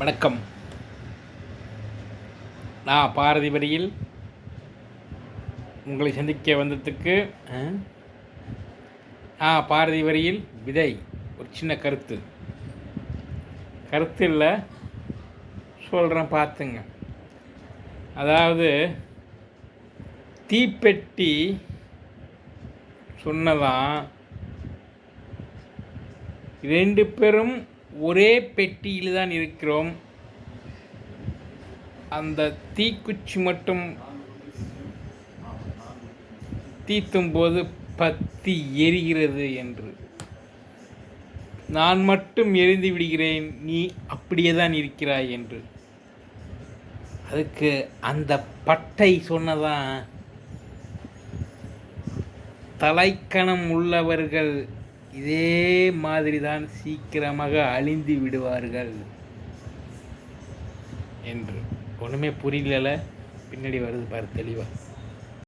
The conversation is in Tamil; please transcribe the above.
வணக்கம். நான் பாரதி வரியில் உங்களை சந்திக்க வந்ததுக்கு பாரதி வரியில் விதை ஒரு சின்ன கருத்து இல்லை சொல்கிறேன் பார்த்துங்க. அதாவது தீப்பெட்டி சொன்னதான் 2 பேரும் ஒரே பெட்டியில் தான் இருக்கிறோம். அந்த தீக்குச்சி மட்டும் தீத்தும் போது பத்தி எரிகிறது என்று. நான் மட்டும் எரிந்து விடுகிறேன், நீ அப்படியே தான் இருக்கிறாய் என்று. அதுக்கு அந்த பட்டை சொன்னதான் தலைக்கணம் உள்ளவர்கள் இதே மாதிரி தான் சீக்கிரமாக அழிந்து விடுவார்கள் என்று. ஒன்றுமே புரியல, பின்னாடி வருது பாரு தெளிவாக.